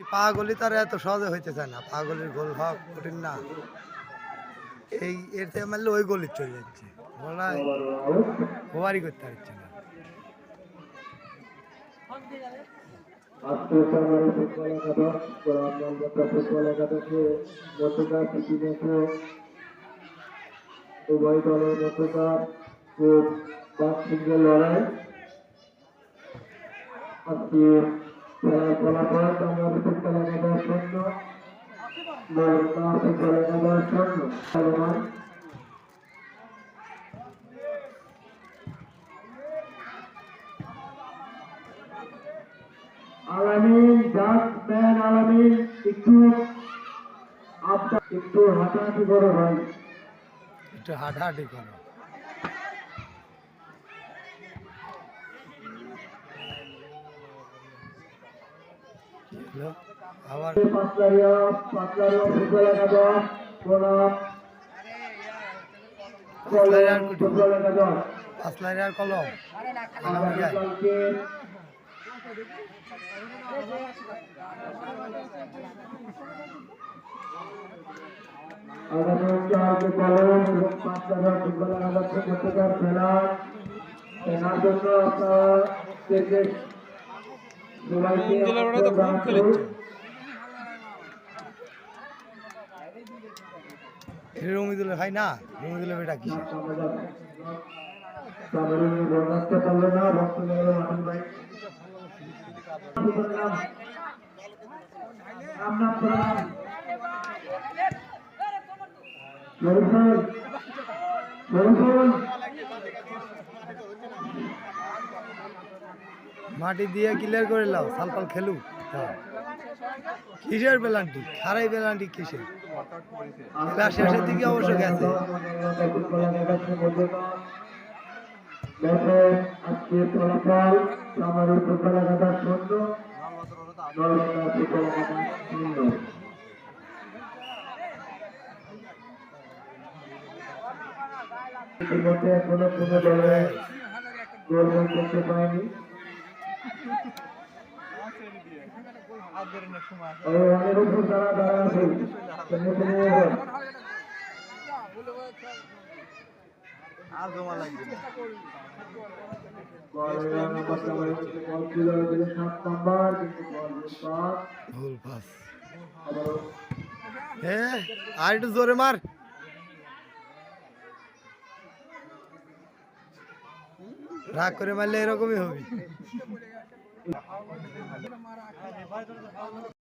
পাগলি তার এত সহজে হইতে চায় না, পাগলির গোল হওয়া কঠিন না। এই এর থেকে মারলে ওই গলি চলে যাচ্ছে, বলা ওভারই করতে পারছে না। উভয় দলের মধ্যকার খুব বাকশৃঙ্খল লড়াই। আজকে খেলার ফলাফল বাংলাদেশ ফুটবল একাদশ 0, মৌলভীবাজার ফুটবল একাদশ 0। আলামিন ব্যাটসম্যান আলামিন একটু হাঁটাহাঁটি করো ভাই, একটু হাঁটাহাঁটি করো। আবার পাঁচলারিয়া ফুটবল একাদশ প্রণাম ফুটবল একাদশ পাঁচলাইয়ার কলম আগামীকালকে কলম এবং পাঁচলারিয়া ফুটবল একাদশের মধ্যকার খেলার জন্য আপনারা রমিদুলের ভাই না, রমিদুলের বেটা কি মাটি দিয়ে ক্লিয়ার করে লাও, সালপাল খেলু। কিসের পেলান্টি, খারাই পেলান্টি কিসের? খেলা শেষের দিকে অবশ্য গেছে। আজকে ফলাফল আমাদের ফুটবল একাদশ 0, নলবান্ধার ফুটবল একাদশ 0। ইতিমধ্যে এখনো কোনো দলে গোল করতে পারেনি। অনেক উপর তারা দাঁড়া আছে, আর একটু জোরে মার। রাগ করে মারলে এরকমই হবে।